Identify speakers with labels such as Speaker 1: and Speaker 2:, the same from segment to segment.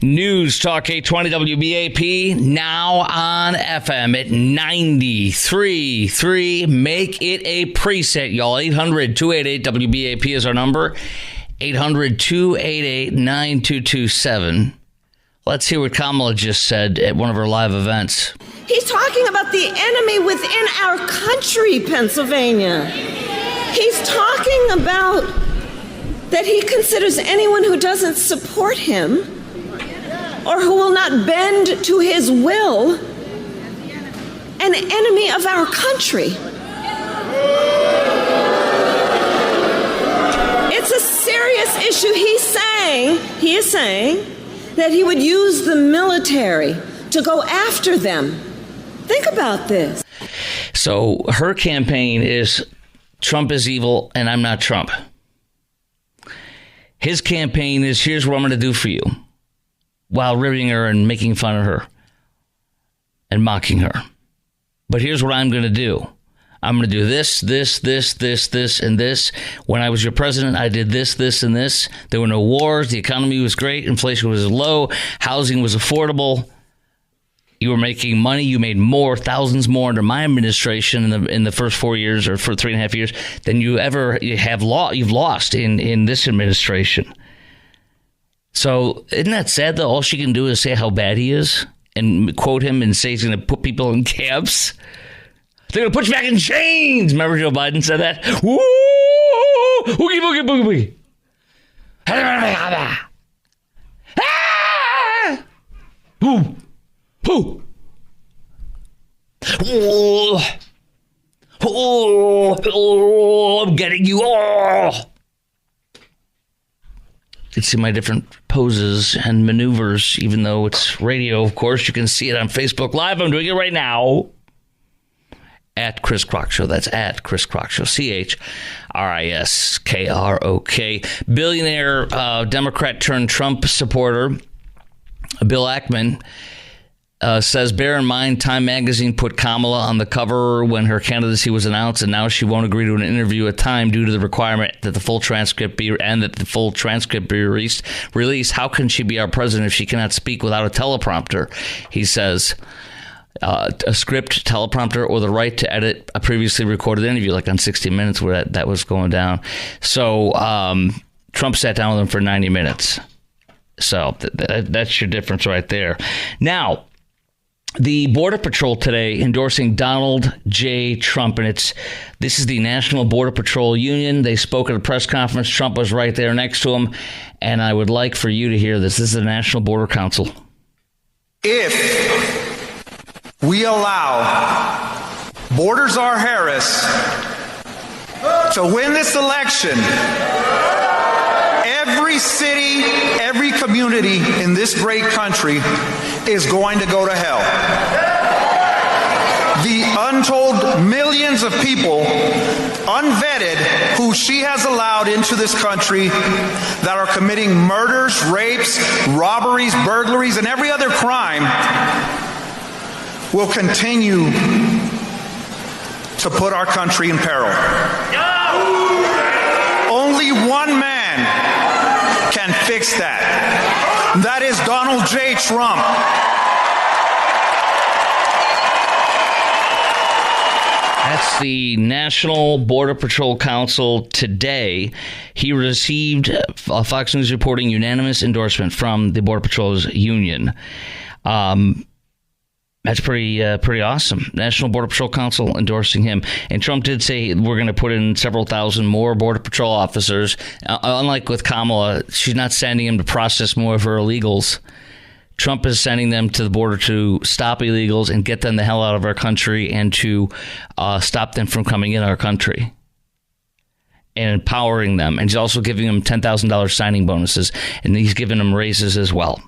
Speaker 1: News Talk 820 WBAP, now on FM at 93.3. Make it a preset, y'all. 800-288-WBAP is our number. 800-288-9227. Let's hear what Kamala just said at one of her live events.
Speaker 2: He's talking about the enemy within our country, Pennsylvania. He's talking about that he considers anyone who doesn't support him or who will not bend to his will an enemy of our country. It's a serious issue. He is saying that he would use the military to go after them. Think about this.
Speaker 1: So her campaign is Trump is evil and I'm not Trump. His campaign is here's what I'm going to do for you, while ribbing her and making fun of her and mocking her. But here's what I'm going to do. I'm going to do this, and this. When I was your president, I did this, and this. There were no wars. The economy was great. Inflation was low. Housing was affordable. You were making money. You made more, thousands more under my administration in the first 4 years or for 3.5 years than you've lost in this administration. So isn't that sad that all she can do is say how bad he is and quote him and say he's going to put people in camps? They're going to put you back in chains. Remember Joe Biden said that? Woo! Oogie boogie boogie boogie. Ah! Ooh! Ooh! Oh, I'm getting you all. You can see my different poses and maneuvers, even though it's radio, of course. You can see it on Facebook Live. I'm doing it right now. At Chris Crock Show. That's at Chris Crock Show. CHRISKROK. Billionaire Democrat turned Trump supporter Bill Ackman says, bear in mind, Time magazine put Kamala on the cover when her candidacy was announced, and now she won't agree to an interview at Time due to the requirement that the full transcript be released. How can she be our president if she cannot speak without a teleprompter? He says, a script, teleprompter, or the right to edit a previously recorded interview, like on 60 Minutes where that was going down. So Trump sat down with him for 90 minutes. So that's your difference right there. Now, the Border Patrol today endorsing Donald J. Trump, and this is the National Border Patrol Union. They spoke at a press conference. Trump was right there next to him, and I would like for you to hear this. This is the National Border Council.
Speaker 3: If we allow Borders R. Harris to win this election, every city, every community in this great country is going to go to hell. The untold millions of people, unvetted, who she has allowed into this country that are committing murders, rapes, robberies, burglaries, and every other crime will continue to put our country in peril. Only one man can fix that. That is Donald J. Trump.
Speaker 1: That's the National Border Patrol Council today. He received, Fox News reporting, unanimous endorsement from the Border Patrol's union. That's pretty awesome. National Border Patrol Council endorsing him. And Trump did say we're going to put in several thousand more Border Patrol officers. Unlike with Kamala, she's not sending him to process more of her illegals. Trump is sending them to the border to stop illegals and get them the hell out of our country and to stop them from coming in our country and empowering them. And he's also giving them $10,000 signing bonuses, and he's giving them raises as well.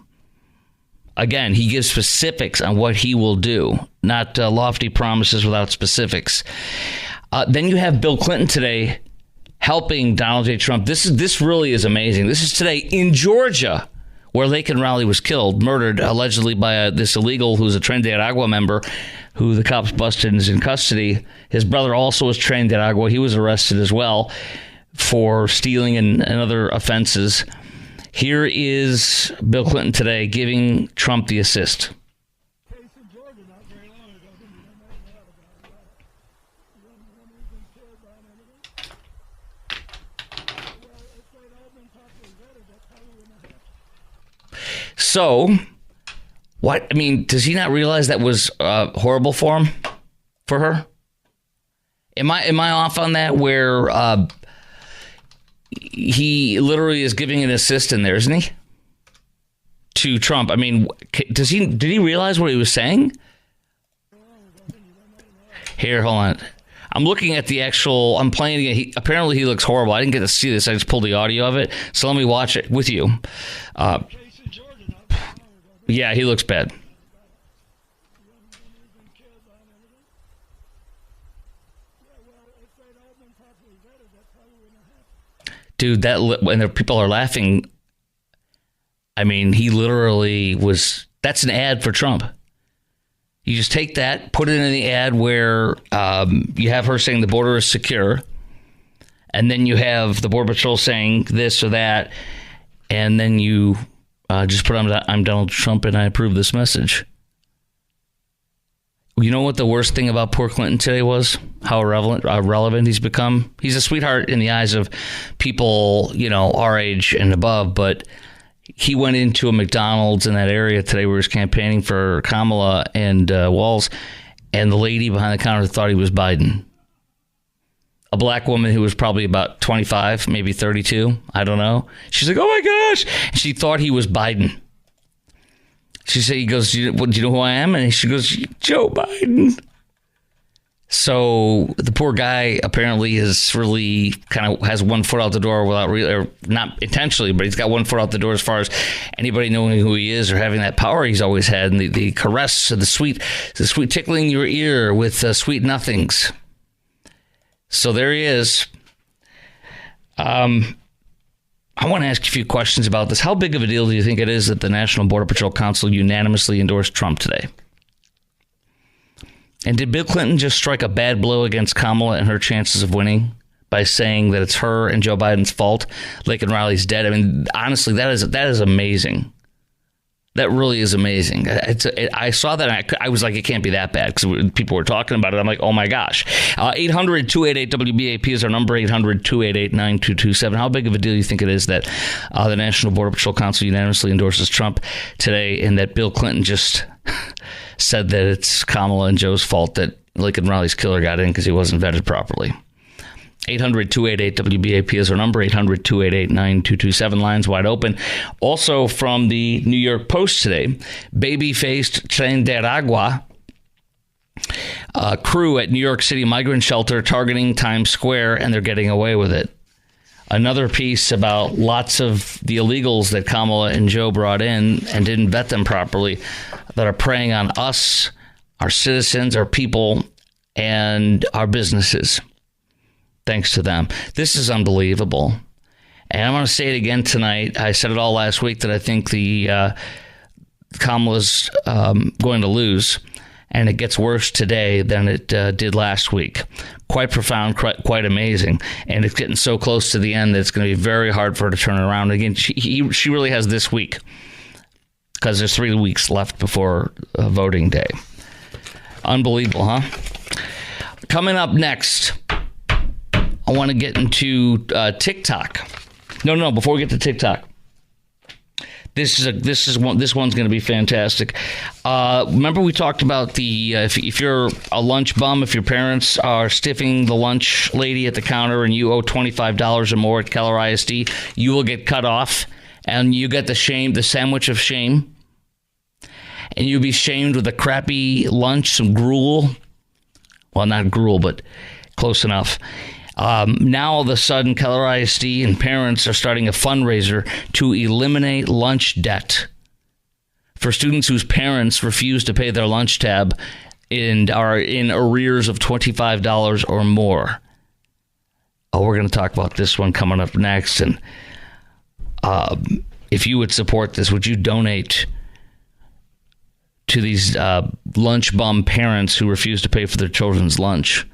Speaker 1: Again, he gives specifics on what he will do, not lofty promises without specifics. Then you have Bill Clinton today helping Donald J. Trump. This really is amazing. This is today in Georgia, where Laken Riley was killed, murdered allegedly by this illegal who's a Tren de Aragua member who the cops busted and is in custody. His brother also was Tren de Aragua. He was arrested as well for stealing and other offenses. Here is Bill Clinton today giving Trump the assist. So, what? I mean, does he not realize that was horrible for him, for her? Am I off on that? Where he literally is giving an assist in there, isn't he? To Trump. I mean, did he realize what he was saying? Here, hold on. I'm looking at the actual. I'm playing it. Apparently, he looks horrible. I didn't get to see this. I just pulled the audio of it. So let me watch it with you. Yeah, he looks bad. Dude, when the people are laughing, I mean, he literally was. That's an ad for Trump. You just take that, put it in the ad where you have her saying the border is secure, and then you have the Border Patrol saying this or that, and then you just put on, I'm Donald Trump and I approve this message. You know what the worst thing about poor Clinton today was? How irrelevant he's become. He's a sweetheart in the eyes of people, our age and above, but he went into a McDonald's in that area today where he was campaigning for Kamala and Walz, and the lady behind the counter thought he was Biden. A black woman who was probably about 25, maybe 32. I don't know. She's like, oh my gosh. And she thought he was Biden. He goes, do you know who I am? And she goes, Joe Biden. So the poor guy apparently is really kind of has one foot out the door without really, or not intentionally, but he's got one foot out the door as far as anybody knowing who he is or having that power he's always had, and the caress, the sweet tickling your ear with sweet nothings. So there he is. I want to ask you a few questions about this. How big of a deal do you think it is that the National Border Patrol Council unanimously endorsed Trump today? And did Bill Clinton just strike a bad blow against Kamala and her chances of winning by saying that it's her and Joe Biden's fault Lincoln Riley's dead? I mean, honestly, that is amazing. That really is amazing. I saw that and I was like, it can't be that bad, because people were talking about it. I'm like, oh my gosh. 800-288-WBAP is our number, 800-288-9227. How big of a deal do you think it is that the National Border Patrol Council unanimously endorses Trump today, and that Bill Clinton just said that it's Kamala and Joe's fault that Lincoln Riley's killer got in because he wasn't vetted properly? 800-288-WBAP is our number, 800-288-9227. Lines wide open. Also from the New York Post today, baby-faced Tren de Aragua crew at New York City migrant shelter targeting Times Square, and they're getting away with it. Another piece about lots of the illegals that Kamala and Joe brought in and didn't vet them properly that are preying on us, our citizens, our people, and our businesses. Thanks to them. This is unbelievable. And I'm going to say it again tonight. I said it all last week that I think the Kamala's going to lose. And it gets worse today than it did last week. Quite profound, quite amazing. And it's getting so close to the end that it's going to be very hard for her to turn it around. Again, she really has this week, because there's 3 weeks left before voting day. Unbelievable, huh? Coming up next, I want to get into TikTok. No, before we get to TikTok. This one's going to be fantastic. Remember we talked about the if you're a lunch bum, if your parents are stiffing the lunch lady at the counter and you owe $25 or more at Keller ISD, you will get cut off, and you get the sandwich of shame, and you'll be shamed with a crappy lunch, some gruel. Well, not gruel, but close enough. Now, all of a sudden, Keller ISD and parents are starting a fundraiser to eliminate lunch debt for students whose parents refuse to pay their lunch tab and are in arrears of $25 or more. Oh, we're going to talk about this one coming up next. And if you would support this, would you donate to these lunch bum parents who refuse to pay for their children's lunch?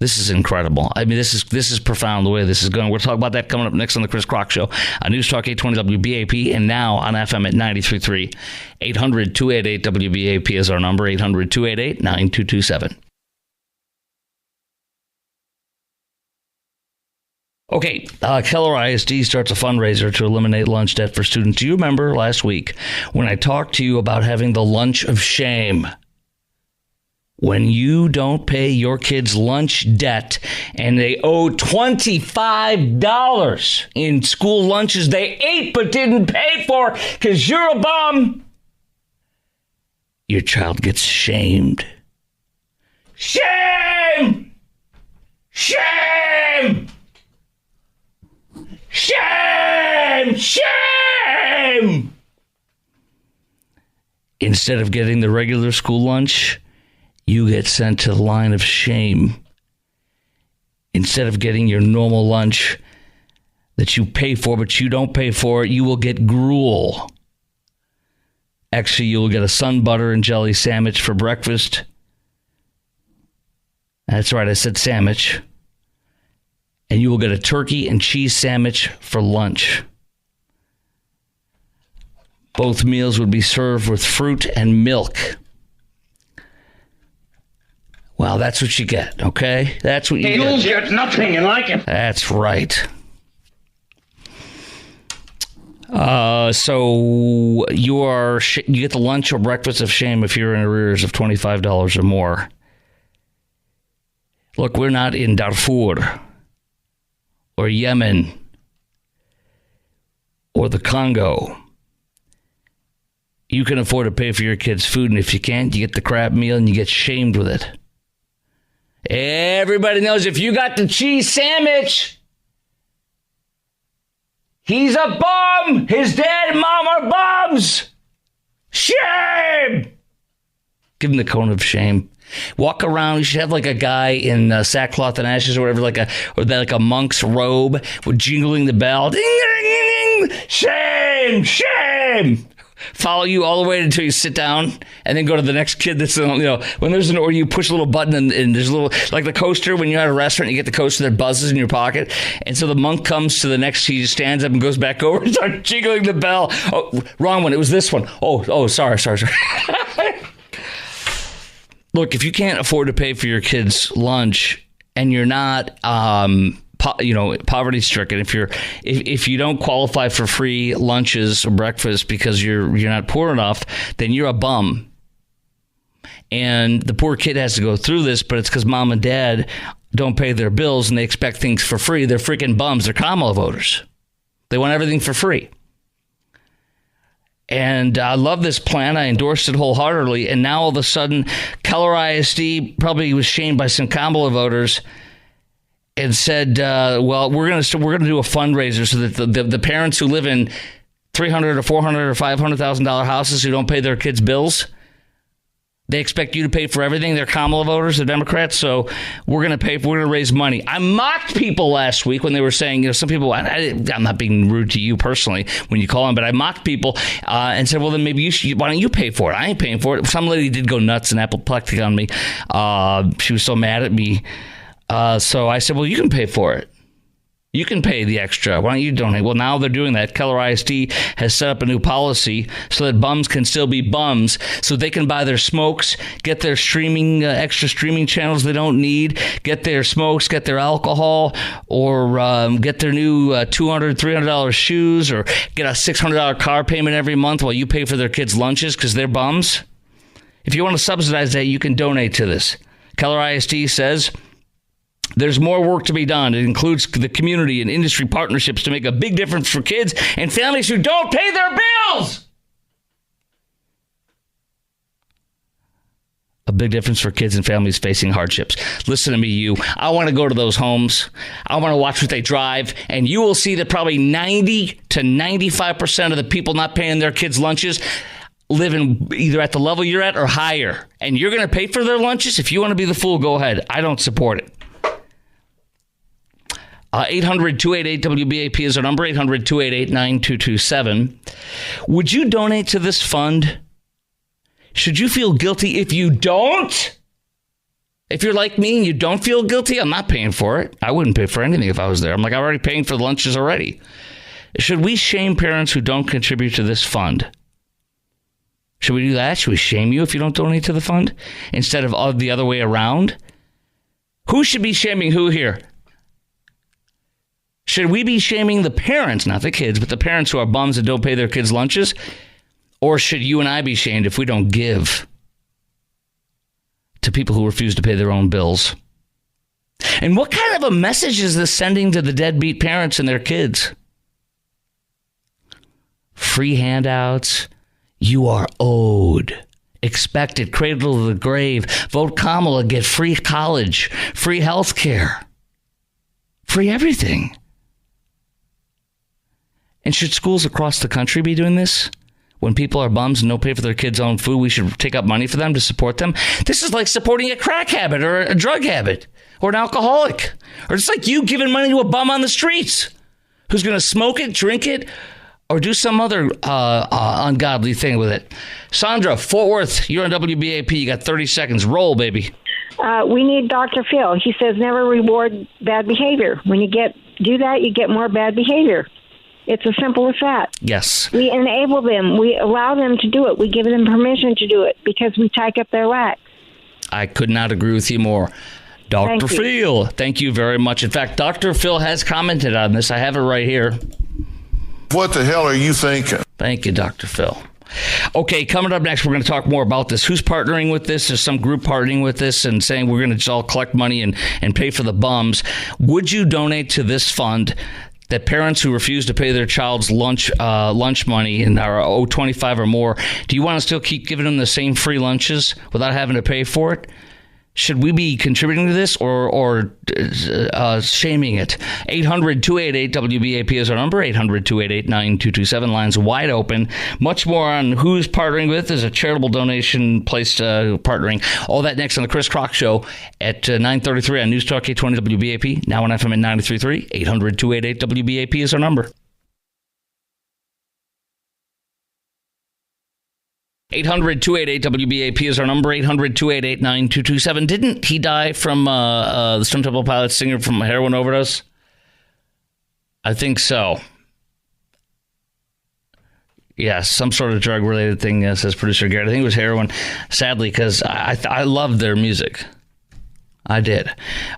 Speaker 1: This is incredible. I mean, this is profound the way this is going. We'll talk about that coming up next on the Chris Crock Show on News Talk 820 WBAP and now on FM at 93.3. 800-288-WBAP is our number, 800-288-9227. Okay, Keller ISD starts a fundraiser to eliminate lunch debt for students. Do you remember last week when I talked to you about having the lunch of shame? When you don't pay your kids' lunch debt and they owe $25 in school lunches they ate but didn't pay for because you're a bum, your child gets shamed. Shame! Shame! Shame! Shame! Instead of getting the regular school lunch, you get sent to the line of shame. Instead of getting your normal lunch that you pay for, but you don't pay for, you will get gruel. Actually, you will get a sun butter and jelly sandwich for breakfast. That's right, I said sandwich. And you will get a turkey and cheese sandwich for lunch. Both meals would be served with fruit and milk. Well, that's what you get, okay? That's what you get.
Speaker 4: You get nothing, you like it.
Speaker 1: That's right. So you get the lunch or breakfast of shame if you're in arrears of $25 or more. Look, we're not in Darfur or Yemen or the Congo. You can afford to pay for your kids' food, and if you can't, you get the crap meal and you get shamed with it. Everybody knows if you got the cheese sandwich, he's a bum. His dad and mom are bums. Shame. Give him the cone of shame. Walk around. You should have like a guy in sackcloth and ashes or whatever, like a monk's robe with jingling the bell. Ding, ding, ding, ding. Shame, shame. Follow you all the way until you sit down and then go to the next kid that's, when there's or you push a little button and there's a little, like the coaster when you're at a restaurant, you get the coaster that buzzes in your pocket. And so the monk comes to the next, he just stands up and goes back over and starts jingling the bell. Oh, wrong one. It was this one. Oh, sorry. Look, if you can't afford to pay for your kids' lunch and you're not, poverty stricken, if you don't qualify for free lunches or breakfast because you're not poor enough, then you're a bum. And the poor kid has to go through this, but it's because mom and dad don't pay their bills and they expect things for free. They're freaking bums. They're Kamala voters. They want everything for free. And I love this plan. I endorsed it wholeheartedly. And now all of a sudden, Keller ISD probably was shamed by some Kamala voters and said, "Well, we're going to do a fundraiser so that the parents who live in $300,000 or $400,000 or $500,000 houses who don't pay their kids' bills, they expect you to pay for everything. They're Kamala voters, they're Democrats, so we're going to raise money." I mocked people last week when they were saying, some people, I'm not being rude to you personally when you call them, but I mocked people and said, well, then maybe why don't you pay for it? I ain't paying for it. Some lady did go nuts and apoplectic on me. She was so mad at me. So I said, well, you can pay for it. You can pay the extra. Why don't you donate? Well, now they're doing that. Keller ISD has set up a new policy so that bums can still be bums, so they can buy their smokes, get their extra streaming channels they don't need, get their smokes, get their alcohol, or get their new $200, $300 shoes, or get a $600 car payment every month while you pay for their kids' lunches because they're bums. If you want to subsidize that, you can donate to this. Keller ISD says there's more work to be done. It includes the community and industry partnerships to make a big difference for kids and families who don't pay their bills. A big difference for kids and families facing hardships. Listen to me, you. I want to go to those homes. I want to watch what they drive. And you will see that probably 90 to 95% of the people not paying their kids' lunches live in either at the level you're at or higher. And you're going to pay for their lunches? If you want to be the fool, go ahead. I don't support it. 800-288-WBAP is our number, 800-288-9227. Would you donate to this fund? Should you feel guilty if you don't? If you're like me and you don't feel guilty, I'm not paying for it. I wouldn't pay for anything if I was there. I'm like, I'm already paying for the lunches already. Should we shame parents who don't contribute to this fund? Should we do that? Should we shame you if you don't donate to the fund instead of the other way around? Who should be shaming who here? Should we be shaming the parents, not the kids, but the parents who are bums and don't pay their kids' lunches? Or should you and I be shamed if we don't give to people who refuse to pay their own bills? And what kind of a message is this sending to the deadbeat parents and their kids? Free handouts. You are owed. Expected. Cradle to the grave. Vote Kamala. Get free college. Free health care. Free everything. And should schools across the country be doing this? When people are bums and don't pay for their kids' own food, we should take up money for them to support them. This is like supporting a crack habit or a drug habit or an alcoholic. Or it's like you giving money to a bum on the streets who's going to smoke it, drink it, or do some other ungodly thing with it. Sandra, Fort Worth, you're on WBAP. You got 30 seconds. Roll, baby.
Speaker 4: We need Dr. Phil. He says never reward bad behavior. When you do that, you get more bad behavior. It's as simple as that.
Speaker 1: Yes.
Speaker 4: We enable them. We allow them to do it. We give them permission to do it because we take up their lack.
Speaker 1: I could not agree with you more. Dr. Phil, thank you very much. In fact, Dr. Phil has commented on this. I have it right here.
Speaker 5: What the hell are you thinking?
Speaker 1: Thank you, Dr. Phil. Okay, coming up next, we're going to talk more about this. Who's partnering with this? There's some group partnering with this and saying we're going to just all collect money and pay for the bums. Would you donate to this fund that parents who refuse to pay their child's lunch money and are owed $25 or more, do you want to still keep giving them the same free lunches without having to pay for it? Should we be contributing to this or shaming it? 800-288-WBAP is our number. 800-288-9227. Lines wide open. Much more on who's partnering with. There's a charitable donation place partnering. All that next on the Chris Crock Show at 9:33 on News Talk 820 WBAP. Now on FM at 93.3. 800-288-WBAP is our number. 800-288-WBAP is our number. 800-288-9227. Didn't he die from the Stone Temple Pilots singer from a heroin overdose? I think so. Yes, some sort of drug-related thing, says producer Garrett. I think it was heroin, sadly, because I love their music. I did.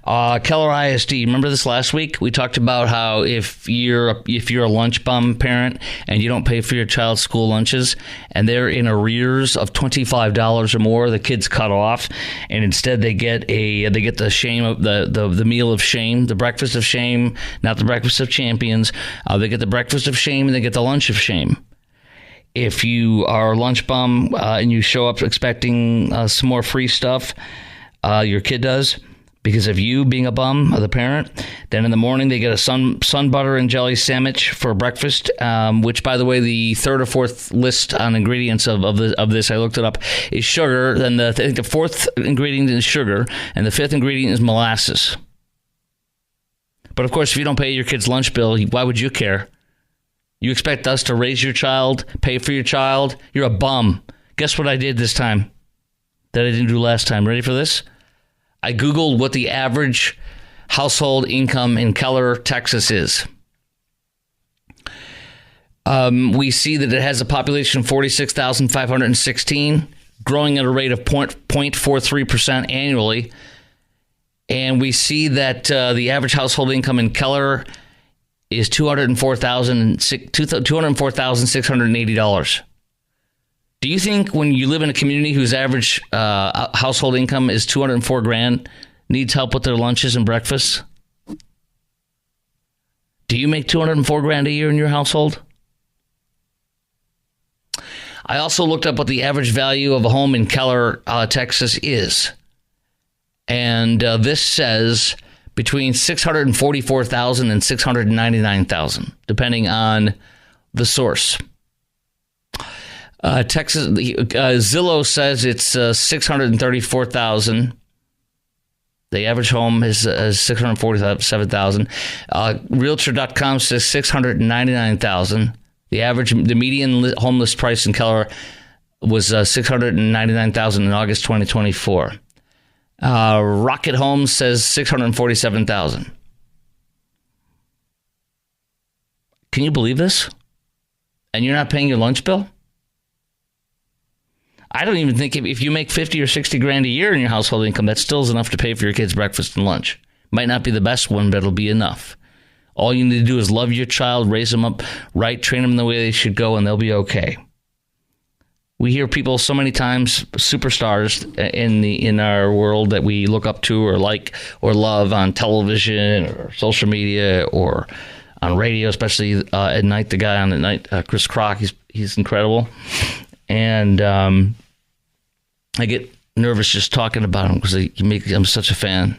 Speaker 1: Keller ISD. Remember this last week? We talked about how if you're a lunch bum parent and you don't pay for your child's school lunches and they're in arrears of $25 or more, the kid's cut off, and instead they get the shame of the meal of shame, the breakfast of shame, not the breakfast of champions. They get the breakfast of shame and they get the lunch of shame. If you are a lunch bum and you show up expecting some more free stuff, your kid does, because of you being a bum, the parent, then in the morning they get a sun butter and jelly sandwich for breakfast, which, by the way, the third or fourth list on ingredients of this, I looked it up, is sugar. Then I think the fourth ingredient is sugar, and the fifth ingredient is molasses. But of course, if you don't pay your kid's lunch bill, why would you care? You expect us to raise your child, pay for your child? You're a bum. Guess what I did this time that I didn't do last time? Ready for this? I Googled what the average household income in Keller, Texas is. We see that it has a population of 46,516, growing at a rate of 0.43% annually. And we see that the average household income in Keller is $204,680. Do you think when you live in a community whose average household income is $204,000 needs help with their lunches and breakfasts? Do you make $204,000 a year in your household? I also looked up what the average value of a home in Keller, Texas is. And this says between $644,000 and $699,000, depending on the source. Texas Zillow says it's $634,000. The average home is $647,000. Realtor.com says $699,000. The median home list price in Keller was $699,000 in August 2024. Rocket Homes says $647,000. Can you believe this? And you're not paying your lunch bill? I don't even think if you make 50 or 60 grand a year in your household income, that still is enough to pay for your kids' breakfast and lunch. Might not be the best one, but it'll be enough. All you need to do is love your child, raise them up right, train them the way they should go, and they'll be okay. We hear people so many times, superstars in our world that we look up to or like or love on television or social media or on radio, especially at night. The guy on at night, Chris Crock, he's incredible, and I get nervous just talking about him because I'm such a fan.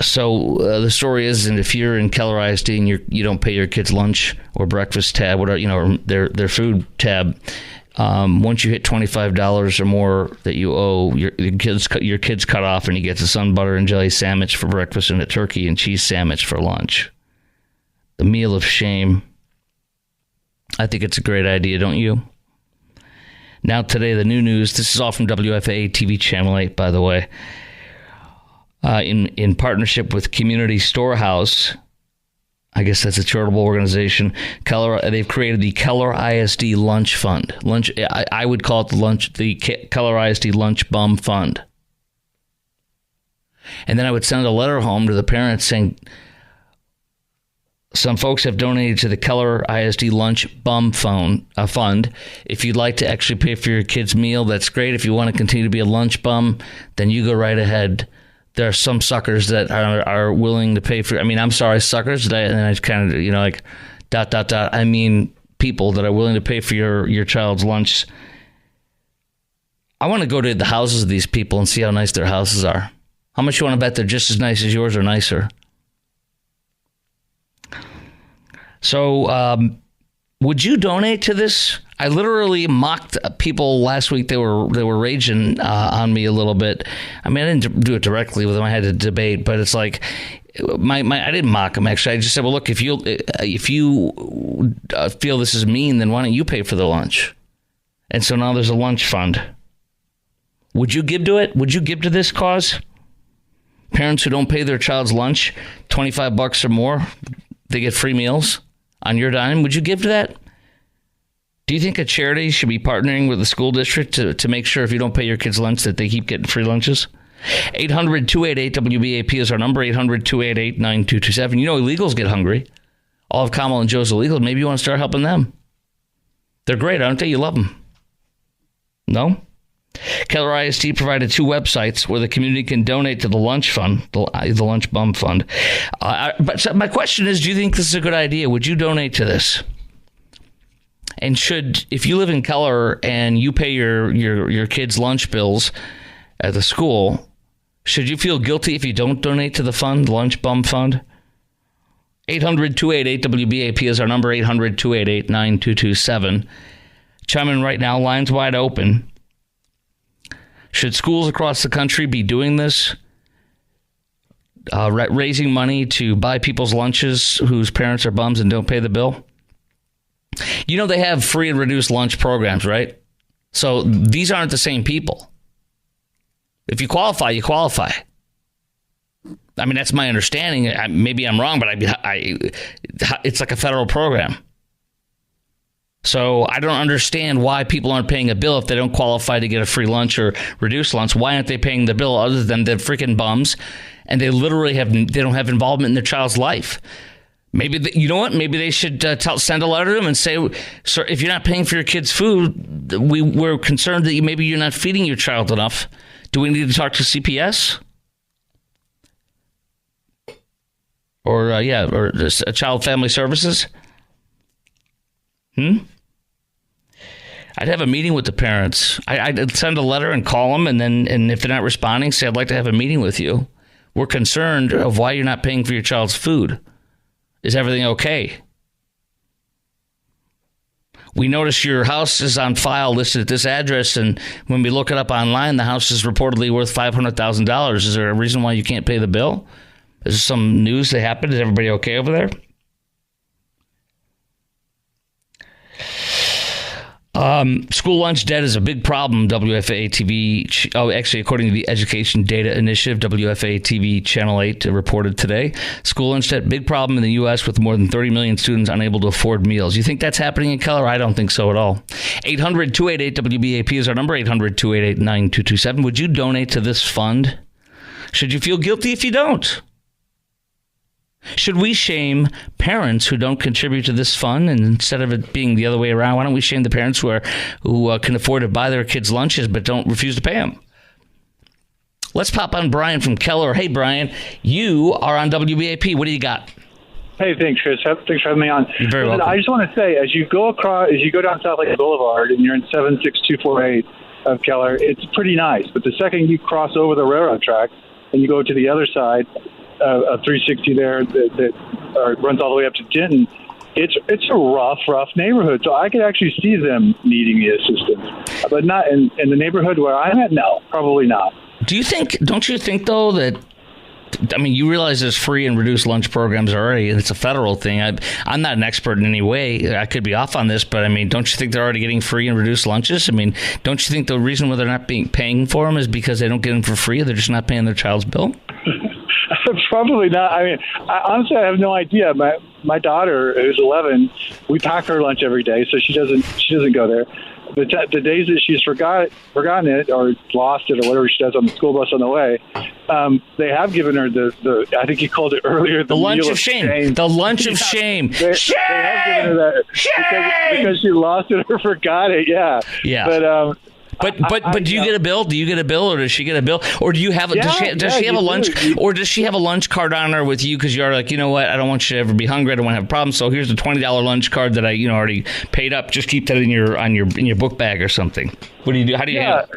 Speaker 1: So the story is, and if you're in Keller ISD and you don't pay your kids lunch or breakfast tab, whatever, or their food tab, once you hit $25 or more that you owe, your kids cut off, and he gets a sun butter and jelly sandwich for breakfast and a turkey and cheese sandwich for lunch. The meal of shame. I think it's a great idea, don't you? Now today, the new news. This is all from WFAA TV Channel 8, by the way. In partnership with Community Storehouse, I guess that's a charitable organization, they've created the Keller ISD Lunch Fund. I would call it the Keller ISD Lunch Bum Fund. And then I would send a letter home to the parents saying, some folks have donated to the Keller ISD Lunch Bum Fund. If you'd like to actually pay for your kid's meal, that's great. If you want to continue to be a lunch bum, then you go right ahead. There are some suckers that are willing to pay for. I mean, I'm sorry, suckers. And I kind of, I mean, people that are willing to pay for your child's lunch. I want to go to the houses of these people and see how nice their houses are. How much you want to bet they're just as nice as yours or nicer? So, would you donate to this? I literally mocked people last week. They were raging on me a little bit. I mean, I didn't do it directly with them. I had to debate, but it's like I didn't mock them. Actually, I just said, well, look, if you feel this is mean, then why don't you pay for the lunch? And so now there's a lunch fund. Would you give to it? Would you give to this cause? Parents who don't pay their child's lunch, $25 or more, they get free meals on your dime. Would you give to that? Do you think a charity should be partnering with the school district to make sure if you don't pay your kids lunch that they keep getting free lunches? 800-288-WBAP is our number, 800-288-9227. You know illegals get hungry. All of Kamala and Joe's illegals. Maybe you want to start helping them. They're great, aren't they? You love them. No? Keller ISD provided 2 websites where the community can donate to the lunch fund, the lunch bum fund. But my question is, do you think this is a good idea? Would you donate to this? And if you live in Keller and you pay your kids' lunch bills at the school, should you feel guilty if you don't donate to the fund, the lunch bum fund? 800-288-WBAP is our number, 800-288-9227. Chime in right now, lines wide open. Should schools across the country be doing this? Raising money to buy people's lunches whose parents are bums and don't pay the bill? You know, they have free and reduced lunch programs, right? So these aren't the same people. If you qualify, you qualify. I mean, that's my understanding. Maybe I'm wrong, but it's like a federal program. So I don't understand why people aren't paying a bill if they don't qualify to get a free lunch or reduced lunch. Why aren't they paying the bill other than they're freaking bums and they literally they don't have involvement in their child's life? Maybe, you know what? Maybe they should send a letter to them and say, sir, if you're not paying for your kid's food, we're concerned that maybe you're not feeding your child enough. Do we need to talk to CPS? Or Child Family Services? I'd have a meeting with the parents. I'd send a letter and call them, and if they're not responding, say, I'd like to have a meeting with you. We're concerned of why you're not paying for your child's food. Is everything okay? We notice your house is on file listed at this address, and when we look it up online, the house is reportedly worth $500,000. Is there a reason why you can't pay the bill? Is there some news that happened? Is everybody okay over there? School lunch debt is a big problem, WFA TV. Oh, actually, according to the Education Data Initiative, WFA TV Channel 8 reported today. School lunch debt, big problem in the U.S. with more than 30 million students unable to afford meals. You think that's happening in Keller? I don't think so at all. 800-288-WBAP is our number, 800-288-9227. Would you donate to this fund? Should you feel guilty if you don't? Should we shame parents who don't contribute to this fund, and instead of it being the other way around, why don't we shame the parents who can afford to buy their kids lunches but don't refuse to pay them? Let's pop on Brian from Keller. Hey, Brian, you are on WBAP. What do you got?
Speaker 6: Hey, thanks, Chris. Thanks for having me on.
Speaker 1: You're very welcome.
Speaker 6: I just want to say, as you go down South Lake Boulevard and you're in 76248 of Keller, it's pretty nice. But the second you cross over the railroad track and you go to the other side of 360 there that runs all the way up to Denton, it's a rough neighborhood. So I could actually see them needing the assistance, but not in the neighborhood where I'm at. No, probably not.
Speaker 1: Don't you think though that, I mean, you realize there's free and reduced lunch programs already, and it's a federal thing. I'm not an expert in any way. I could be off on this, but I mean, don't you think they're already getting free and reduced lunches? I mean, don't you think the reason why they're not paying for them is because they don't get them for free? They're just not paying their child's bill?
Speaker 6: Probably not. I mean, honestly, I have no idea. My daughter, who's 11, we pack her lunch every day, so she doesn't go there. The days that she's forgotten it or lost it or whatever she does on the school bus on the way, they have given her the I think you called it earlier, the
Speaker 1: lunch of shame. The lunch of shame.
Speaker 6: They have given her that because she lost it or forgot it. Yeah.
Speaker 1: Yeah. But do you get a bill? Do you get a bill, or does she get a bill, or do you have? Does she have a lunch, or does she have a lunch card on her with you? Because you're like, you know what? I don't want you to ever be hungry. I don't want to have a problem. So here's a $20 lunch card that I already paid up. Just keep that in your book bag or something. What do you do? How do you handle it?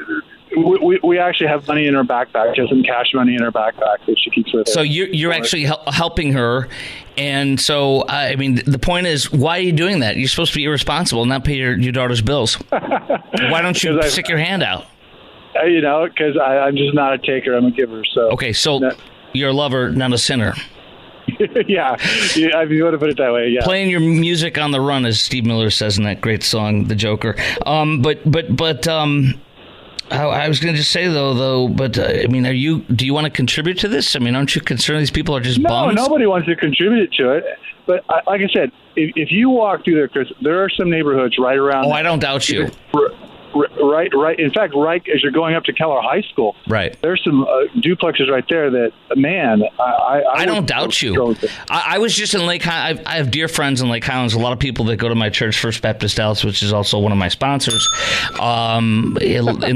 Speaker 6: We actually have money in her backpack, just some cash money in her backpack that she keeps with her.
Speaker 1: So you're actually helping her, and so I mean the point is, why are you doing that? You're supposed to be irresponsible and not pay your daughter's bills. Why don't you stick your hand out?
Speaker 6: Because I'm just not a taker. I'm a giver. So
Speaker 1: okay, so you're a lover, not a sinner.
Speaker 6: yeah, if you want to put it that way, yeah.
Speaker 1: Playing your music on the run, as Steve Miller says in that great song, The Joker. I was going to just say though, but I mean, do you want to contribute to this? I mean, aren't you concerned these people are just bums?
Speaker 6: No, nobody wants to contribate to it. But like I said, if you walk through there, Chris, there are some neighborhoods right around.
Speaker 1: Oh, I don't doubt you.
Speaker 6: Right. In fact, right as you're going up to Keller High School,
Speaker 1: right,
Speaker 6: there's some duplexes right there that, man, I
Speaker 1: don't doubt you. I was just in Lake Highlands. I have dear friends in Lake Highlands. A lot of people that go to my church, First Baptist Dallas, which is also one of my sponsors. In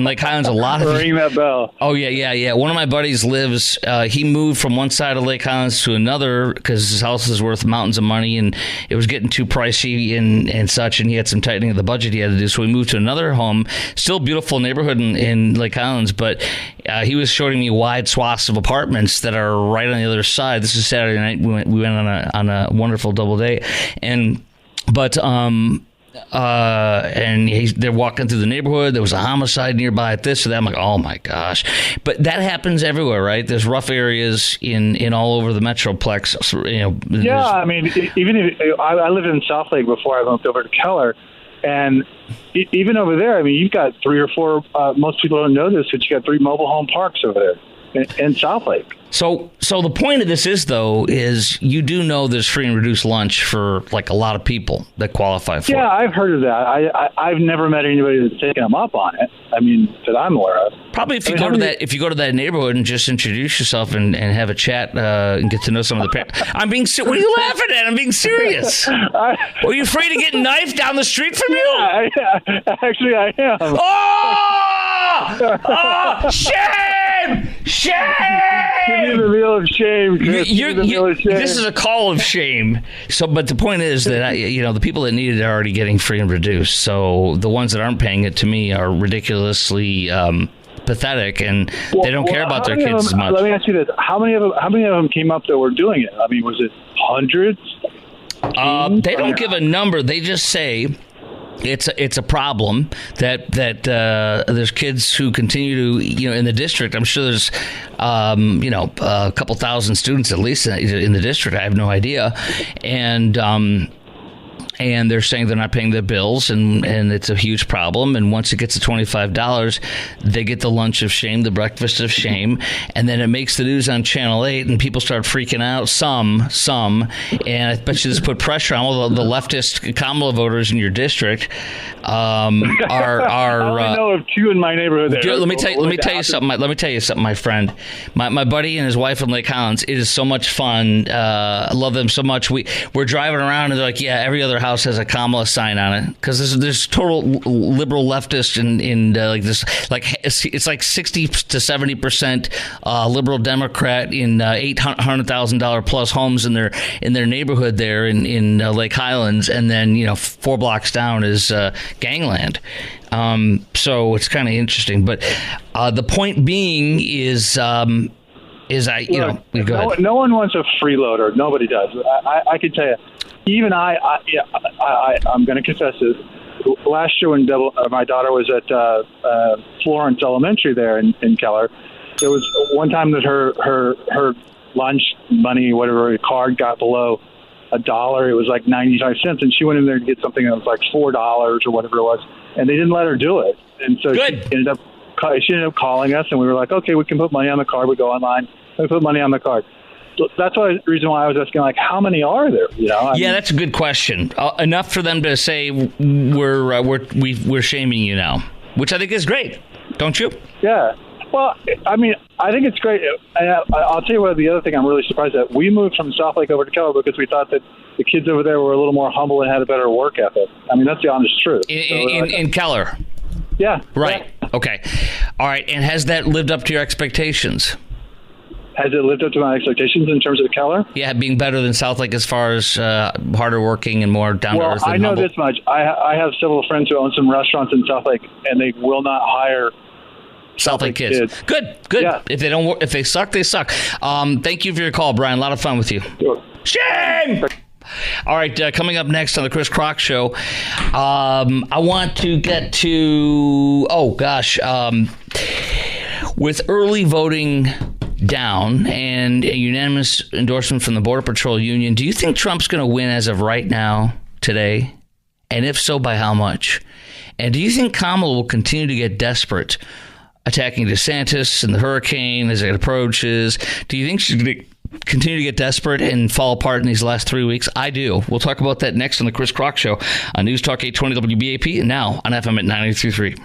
Speaker 1: Lake Highlands, a lot of
Speaker 6: ring that bell.
Speaker 1: Oh yeah. One of my buddies lives. He moved from one side of Lake Highlands to another because his house is worth mountains of money, and it was getting too pricey and such. And he had some tightening of the budget he had to do, so he moved to another home. Still beautiful neighborhood in Lake Highlands, but he was showing me wide swaths of apartments that are right on the other side. This is Saturday night. We went on a wonderful double date, and they're walking through the neighborhood. There was a homicide nearby at this or that. I'm like, oh my gosh! But that happens everywhere, right? There's rough areas in all over the metroplex.
Speaker 6: Yeah, I mean, even if I lived in South Lake before I moved over to Keller. And even over there, I mean, you've got 3 or 4, most people don't know this, but you got 3 mobile home parks over there in South Lake.
Speaker 1: So the point of this is you do know there's free and reduced lunch for like a lot of people that qualify for it.
Speaker 6: Yeah, I've heard of that. I've never met anybody that's taken them up on it. I mean, that I'm aware of.
Speaker 1: Probably if you go to that neighborhood and just introduce yourself and have a chat and get to know some of the parents. I'm being what are you laughing at? I'm being serious. Were you afraid of getting knifed down the street from you?
Speaker 6: Yeah, actually, I am.
Speaker 1: Oh, shame! Shame!
Speaker 6: Give me the meal of shame, Chris.
Speaker 1: This is a call of shame. So, but the point is that the people that need it are already getting free and reduced. So the ones that aren't paying it, to me, are ridiculously pathetic, and they don't care about their kids as much.
Speaker 6: Let me ask you this: how many of them came up that were doing it? I mean, was it hundreds?
Speaker 1: They don't give a number. They just say it's a problem that there's kids who continue to in the district. I'm sure there's a couple thousand students at least in the district. I have no idea, and and they're saying they're not paying their bills, and it's a huge problem. And once it gets to $25, they get the lunch of shame, the breakfast of shame, and then it makes the news on Channel 8, and people start freaking out. Some, and I bet you this put pressure on all the leftist Kamala voters in your district. I only
Speaker 6: know of two in my neighborhood. There.
Speaker 1: Let me tell you something, my friend. My buddy and his wife in Lake Collins. It is so much fun. I love them so much. We're driving around and they're like, yeah, every other house has a Kamala sign on it, because there's total liberal leftist in like this, like it's like 60 to 70% liberal Democrat in $800,000 plus homes in their neighborhood there in Lake Highlands, and then 4 blocks down is gangland. So it's kind of interesting, but the point being is go ahead.
Speaker 6: No one wants a freeloader. Nobody does. I can tell you, even I'm going to confess this. Last year when my daughter was at Florence Elementary there in Keller, there was one time that her lunch money, whatever, card got below $1. It was like 95 cents, and she went in there to get something that was like $4 or whatever it was, and they didn't let her do it. And so she ended up calling us, and we were like, okay, we can put money on the card. We go online, we put money on the card. So that's the reason why I was asking, like, how many are there?
Speaker 1: That's a good question. Enough for them to say we're shaming you now, which I think is great, don't you?
Speaker 6: Yeah. Well, I mean, I think it's great. And I'll tell you what, the other thing I'm really surprised at, we moved from South Lake over to Keller because we thought that the kids over there were a little more humble and had a better work ethic. I mean, that's the honest truth.
Speaker 1: In Keller?
Speaker 6: Yeah.
Speaker 1: Right. Yeah. Okay. All right. And has that lived up to your expectations?
Speaker 6: Has it lived up to my expectations in terms of Keller?
Speaker 1: Yeah, being better than South Lake as far as harder working and more down to earth.
Speaker 6: Well, I know this much. I have several friends who own some restaurants in South Lake, and they will not hire
Speaker 1: South Lake kids. Good. Yeah. If they suck, they suck. Thank you for your call, Brian. A lot of fun with you. Sure. Shame! All right, coming up next on the Chris Crock Show, I want to get to, with early voting down and a unanimous endorsement from the Border Patrol Union, do you think Trump's going to win as of right now, today? And if so, by how much? And do you think Kamala will continue to get desperate, attacking DeSantis and the hurricane as it approaches? Do you think she's going to continue to get desperate and fall apart in these last 3 weeks? I do. We'll talk about that next on the Chris Crock Show on News Talk 820 WBAP and now on FM at 93.3.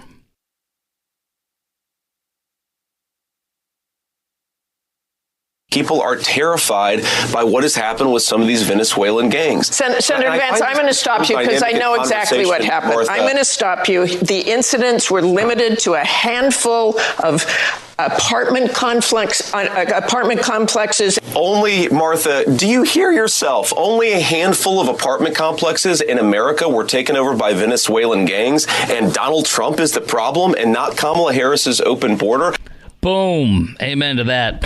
Speaker 7: People are terrified by what has happened with some of these Venezuelan gangs.
Speaker 8: Senator Vance, I'm going to stop you because I know exactly what happened. Martha. I'm going to stop you. The incidents were limited to a handful of apartment complexes.
Speaker 7: Only, Martha, do you hear yourself? Only a handful of apartment complexes in America were taken over by Venezuelan gangs, and Donald Trump is the problem and not Kamala Harris's open border?
Speaker 1: Boom. Amen to that.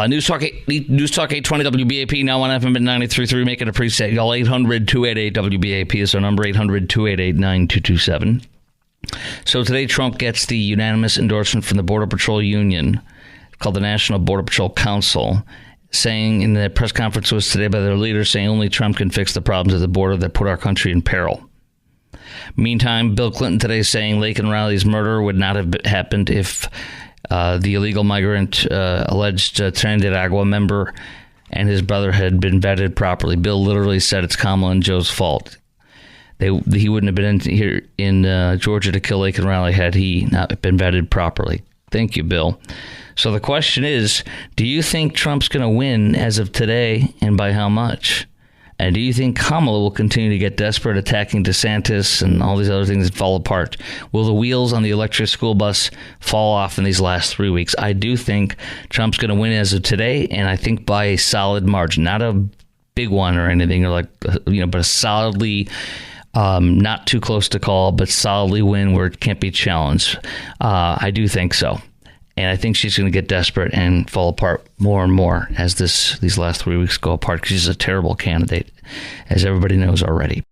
Speaker 1: News Talk 820 WBAP, now on FM at 93.3, making a preset. Y'all, 800-288-WBAP is our number, 800-288-9227. So today, Trump gets the unanimous endorsement from the Border Patrol Union, called the National Border Patrol Council, saying in the press conference was today by their leader, saying only Trump can fix the problems at the border that put our country in peril. Meantime, Bill Clinton today saying Laken Riley's murder would not have happened if the illegal migrant, alleged Tren de Agua member, and his brother had been vetted properly. Bill literally said it's Kamala and Joe's fault. He wouldn't have been here in Georgia to kill Laken Riley had he not been vetted properly. Thank you, Bill. So the question is, do you think Trump's going to win as of today, and by how much? And do you think Kamala will continue to get desperate, attacking DeSantis and all these other things that fall apart? Will the wheels on the electric school bus fall off in these last 3 weeks? I do think Trump's going to win as of today, and I think by a solid margin. Not a big one or anything, but a solidly, not too close to call, but solidly win where it can't be challenged. I do think so. And I think she's going to get desperate and fall apart more and more as these last 3 weeks go apart, because she's a terrible candidate, as everybody knows already.